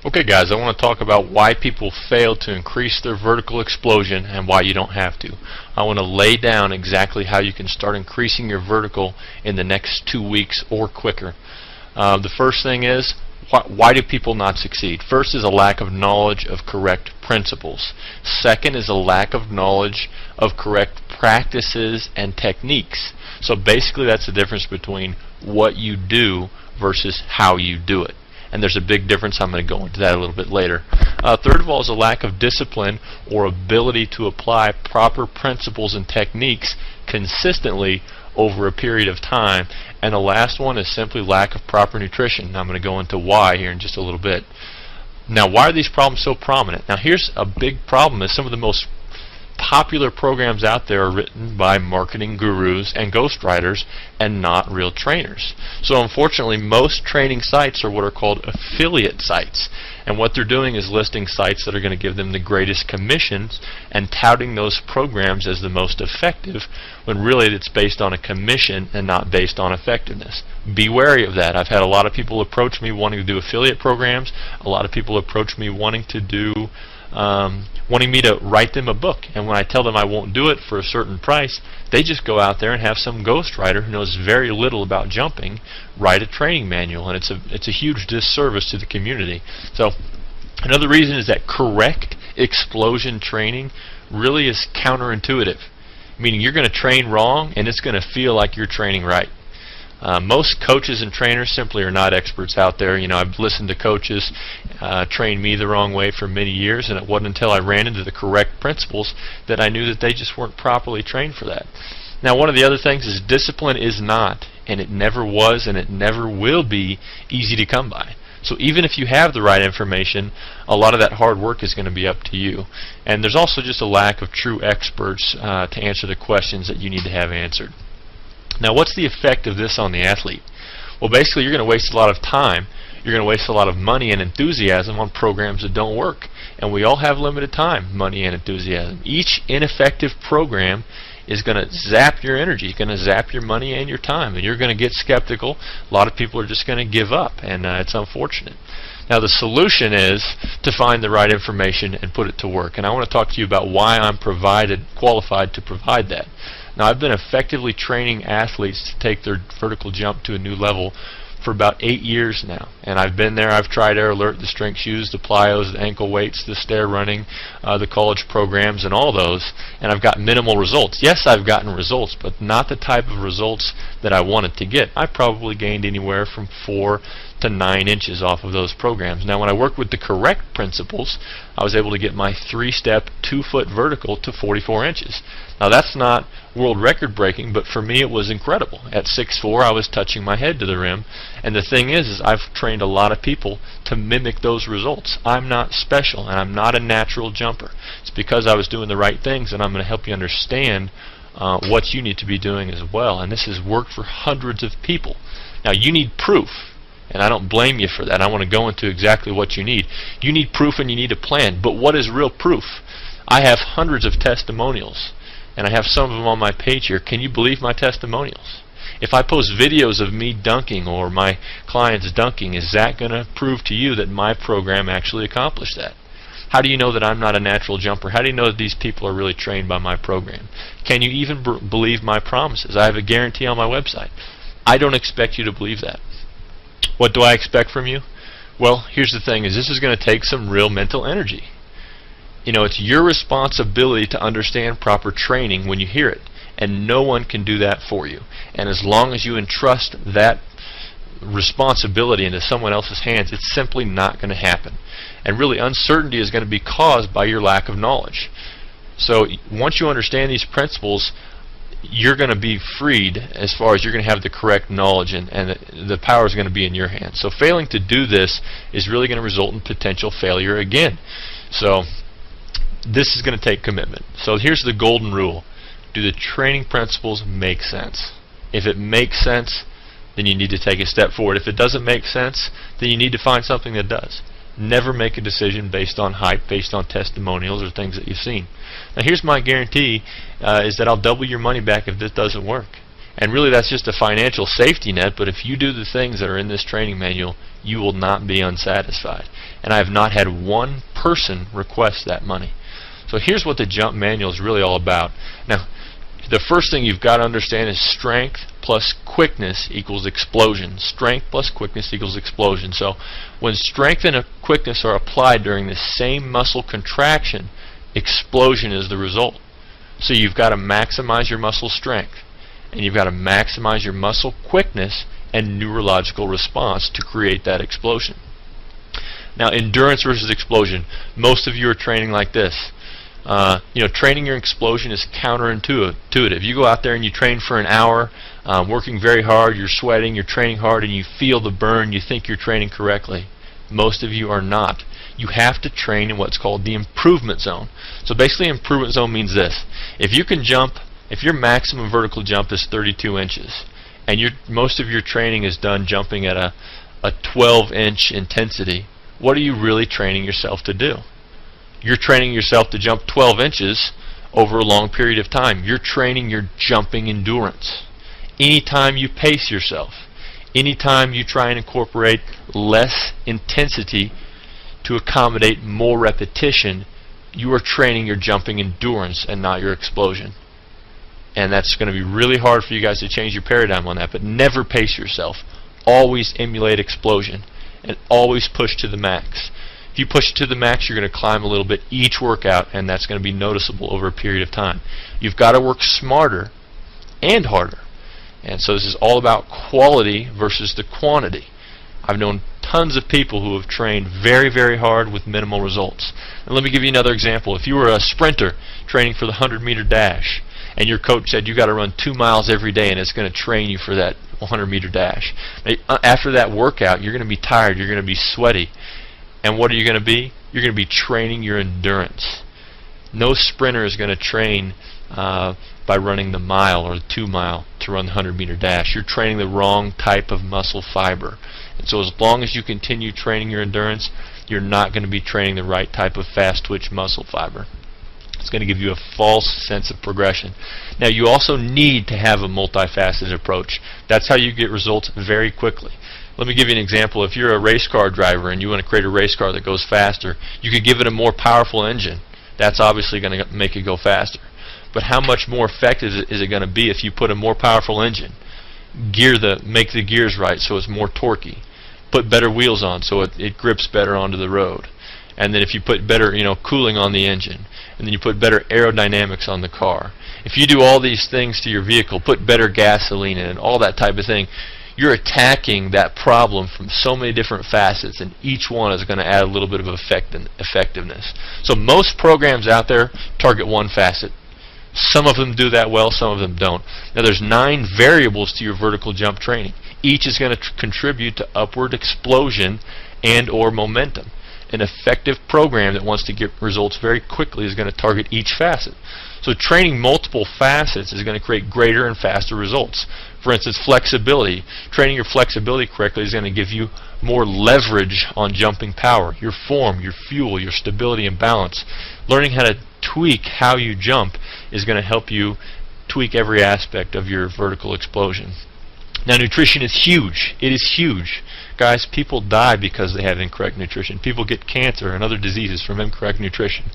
Okay guys, I want to talk about why people fail to increase their vertical explosion and why you don't have to. I want to lay down exactly how you can start increasing your vertical in the next 2 weeks or quicker. The first thing is, why do people not succeed? First is a lack of knowledge of correct principles. Second is a lack of knowledge of correct practices and techniques. So basically that's the difference between what you do versus how you do it. And there's a big difference. I'm going to go into that a little bit later. Third of all is a lack of discipline or ability to apply proper principles and techniques consistently over a period of time. And the last one is simply lack of proper nutrition. I'm going to go into why here in just a little bit. Now, why are these problems so prominent? Now, here's a big problem: is some of the most popular programs out there are written by marketing gurus and ghostwriters and not real trainers. So unfortunately, most training sites are what are called affiliate sites, and what they're doing is listing sites that are going to give them the greatest commissions and touting those programs as the most effective, when really it's based on a commission and not based on effectiveness. Be wary of that. I've had a lot of people approach me wanting to do affiliate programs. A lot of people approach me wanting me to write them a book, and when I tell them I won't do it for a certain price, they just go out there and have some ghostwriter who knows very little about jumping write a training manual, and it's a huge disservice to the community. So another reason is that correct explosion training really is counterintuitive, meaning you're going to train wrong and it's going to feel like you're training right. Most coaches and trainers simply are not experts out there. You know, I've listened to coaches train me the wrong way for many years, and it wasn't until I ran into the correct principles that I knew that they just weren't properly trained for that. Now, one of the other things is discipline is not, and it never was, and it never will be easy to come by. So even if you have the right information, a lot of that hard work is going to be up to you. And there's also just a lack of true experts to answer the questions that you need to have answered. Now, what's the effect of this on the athlete? Well, basically, you're going to waste a lot of time. You're going to waste a lot of money and enthusiasm on programs that don't work. And we all have limited time, money and enthusiasm. Each ineffective program is going to zap your energy, it's going to zap your money and your time, and you're going to get skeptical. A lot of people are just going to give up, and it's unfortunate. Now, the solution is to find the right information and put it to work. And I want to talk to you about why I'm qualified to provide that. Now, I've been effectively training athletes to take their vertical jump to a new level for about 8 years now. And I've been there. I've tried Air Alert, the strength shoes, the plyos, the ankle weights, the stair running, the college programs, and all those. And I've got minimal results. Yes, I've gotten results, but not the type of results that I wanted to get. I probably gained anywhere from 4 to 9 inches off of those programs. Now, when I worked with the correct principles, I was able to get my 3-step, 2-foot vertical to 44 inches. Now, that's not world record breaking, but for me it was incredible. At 6'4", I was touching my head to the rim, and the thing is I've trained a lot of people to mimic those results. I'm not special, and I'm not a natural jumper. It's because I was doing the right things, and I'm going to help you understand what you need to be doing as well. And this has worked for hundreds of people. Now, you need proof, and I don't blame you for that. I want to go into exactly what you need. You need proof and you need a plan. But what is real proof? I have hundreds of testimonials, and I have some of them on my page here. Can you believe my testimonials? If I post videos of me dunking or my clients dunking, is that going to prove to you that my program actually accomplished that? How do you know that I'm not a natural jumper? How do you know that these people are really trained by my program? Can you even believe my promises? I have a guarantee on my website. I don't expect you to believe that. What do I expect from you? Well, here's the thing, is this is going to take some real mental energy. You know, it's your responsibility to understand proper training when you hear it, and no one can do that for you. And as long as you entrust that responsibility into someone else's hands, it's simply not going to happen. And really, uncertainty is going to be caused by your lack of knowledge. So once you understand these principles, you're going to be freed as far as you're going to have the correct knowledge, and the power is going to be in your hands. So failing to do this is really going to result in potential failure again. So this is going to take commitment. So here's the golden rule. Do the training principles make sense? If it makes sense, then you need to take a step forward. If it doesn't make sense, then you need to find something that does. Never make a decision based on hype, based on testimonials or things that you've seen. Now, here's my guarantee, is that I'll double your money back if this doesn't work. And really that's just a financial safety net, but if you do the things that are in this training manual, you will not be unsatisfied. And I have not had one person request that money. So here's what the jump manual is really all about. Now, the first thing you've got to understand is strength plus quickness equals explosion. Strength plus quickness equals explosion. So when strength and quickness are applied during the same muscle contraction, explosion is the result. So you've got to maximize your muscle strength, and you've got to maximize your muscle quickness and neurological response to create that explosion. Now, endurance versus explosion. Most of you are training like this. Training your explosion is counterintuitive. You go out there and you train for an hour, working very hard, you're sweating, you're training hard, and you feel the burn, you think you're training correctly. Most of you are not. You have to train in what's called the improvement zone. So basically, improvement zone means this. If you can jump, if your maximum vertical jump is 32 inches, and most of your training is done jumping at a 12-inch intensity, what are you really training yourself to do? You're training yourself to jump 12 inches over a long period of time. You're training your jumping endurance. Anytime you pace yourself, anytime you try and incorporate less intensity to accommodate more repetition, you are training your jumping endurance and not your explosion. And that's going to be really hard for you guys to change your paradigm on that, but never pace yourself. Always emulate explosion and always push to the max. If you push it to the max, you're going to climb a little bit each workout, and that's going to be noticeable over a period of time. You've got to work smarter and harder. And so this is all about quality versus the quantity. I've known tons of people who have trained very, very hard with minimal results. And let me give you another example. If you were a sprinter training for the 100-meter dash, and your coach said you got to run 2 miles every day and it's going to train you for that 100-meter dash. After that workout, you're going to be tired, you're going to be sweaty. And what are you going to be? You're going to be training your endurance. No sprinter is going to train by running the mile or the 2 mile to run the 100-meter dash. You're training the wrong type of muscle fiber. And so as long as you continue training your endurance, you're not going to be training the right type of fast twitch muscle fiber. It's going to give you a false sense of progression. Now, you also need to have a multifaceted approach. That's how you get results very quickly. Let me give you an example. If you're a race car driver and you want to create a race car that goes faster, you could give it a more powerful engine. That's obviously going to make it go faster. But how much more effective is it going to be if you put a more powerful engine? Make the gears right so it's more torquey. Put better wheels on so it grips better onto the road. And then if you put better cooling on the engine, and then you put better aerodynamics on the car. If you do all these things to your vehicle, put better gasoline in it, all that type of thing, you're attacking that problem from so many different facets, and each one is going to add a little bit of effectiveness. So most programs out there target one facet. Some of them do that well, some of them don't. Now there's 9 variables to your vertical jump training. Each is going to contribute to upward explosion and or momentum. An effective program that wants to get results very quickly is going to target each facet. So training multiple facets is going to create greater and faster results. For instance, flexibility. Training your flexibility correctly is going to give you more leverage on jumping power. Your form, your fuel, your stability and balance. Learning how to tweak how you jump is going to help you tweak every aspect of your vertical explosion. Now, nutrition is huge. It is huge. Guys, people die because they have incorrect nutrition. People get cancer and other diseases from incorrect nutrition.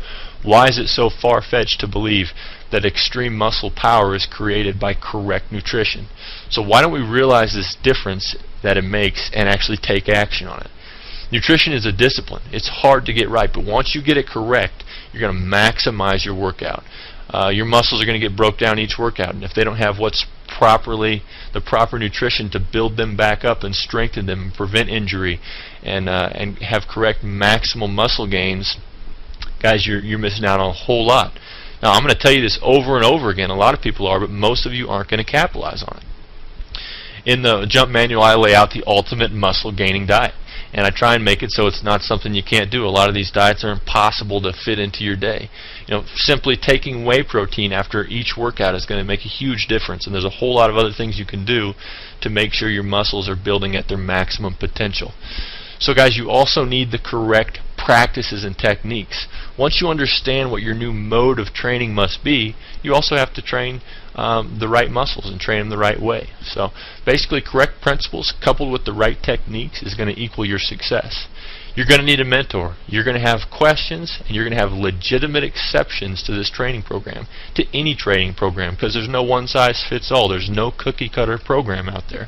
Why is it so far-fetched to believe that extreme muscle power is created by correct nutrition? So why don't we realize this difference that it makes and actually take action on it? Nutrition is a discipline. It's hard to get right, but once you get it correct, you're going to maximize your workout. Your muscles are going to get broke down each workout, and if they don't have the proper nutrition to build them back up and strengthen them and prevent injury and have correct maximal muscle gains, guys, you're missing out on a whole lot. Now, I'm going to tell you this over and over again. A lot of people are, but most of you aren't going to capitalize on it. In the jump manual, I lay out the ultimate muscle gaining diet, and I try and make it so it's not something you can't do. A lot of these diets are impossible to fit into your day. Simply taking whey protein after each workout is going to make a huge difference, and there's a whole lot of other things you can do to make sure your muscles are building at their maximum potential. So guys, you also need the correct practices and techniques. Once you understand what your new mode of training must be, you also have to train the right muscles and train them the right way. So basically, correct principles coupled with the right techniques is going to equal your success. You're going to need a mentor. You're going to have questions, and you're going to have legitimate exceptions to this training program, to any training program, because there's no one-size-fits-all. There's no cookie-cutter program out there.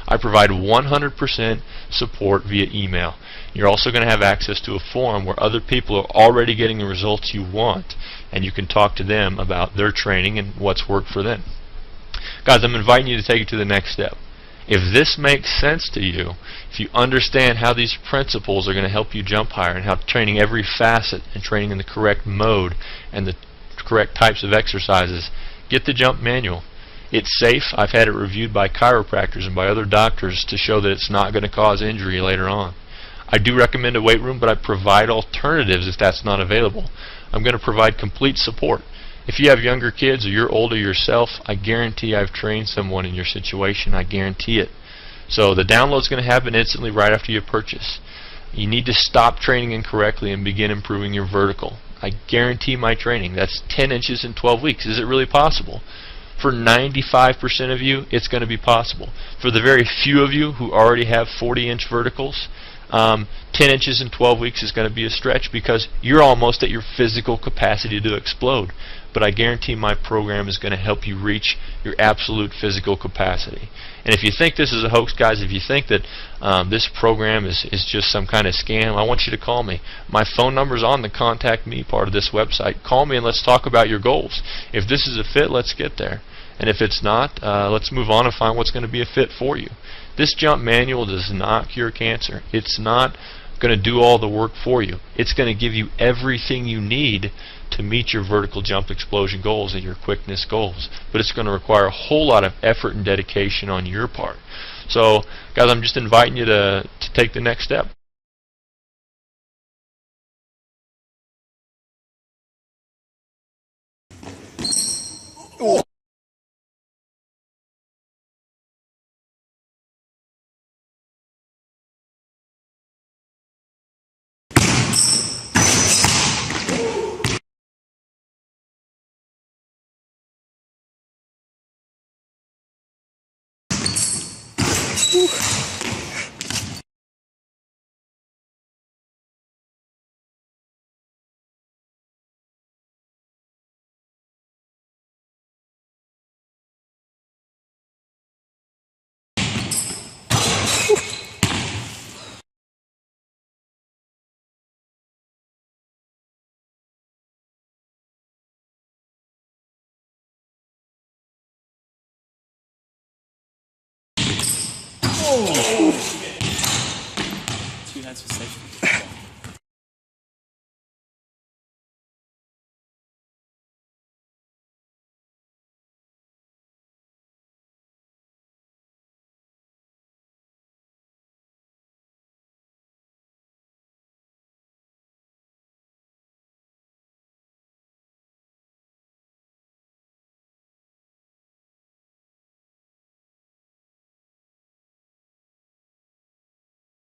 I provide 100% support via email. You're also going to have access to a forum where other people are already getting the results you want, and you can talk to them about their training and what's worked for them. Guys, I'm inviting you to take it to the next step. If this makes sense to you, if you understand how these principles are going to help you jump higher, and how training every facet and training in the correct mode and the correct types of exercises, get the jump manual. It's safe. I've had it reviewed by chiropractors and by other doctors to show that it's not going to cause injury later on. I do recommend a weight room, but I provide alternatives if that's not available. I'm going to provide complete support. If you have younger kids or you're older yourself, I guarantee I've trained someone in your situation. I guarantee it. So the download is going to happen instantly right after you purchase. You need to stop training incorrectly and begin improving your vertical. I guarantee my training. That's 10 inches in 12 weeks. Is it really possible? For 95% of you, it's going to be possible. For the very few of you who already have 40-inch verticals, 10 inches in 12 weeks is going to be a stretch because you're almost at your physical capacity to explode. But I guarantee my program is going to help you reach your absolute physical capacity. And if you think this is a hoax, guys, if you think that this program is just some kind of scam, I want you to call me. My phone number is on the Contact Me part of this website. Call me and let's talk about your goals. If this is a fit, let's get there. And if it's not, let's move on and find what's going to be a fit for you. This jump manual does not cure cancer. It's not going to do all the work for you. It's going to give you everything you need to meet your vertical jump explosion goals and your quickness goals. But it's going to require a whole lot of effort and dedication on your part. So, guys, I'm just inviting you to take the next step.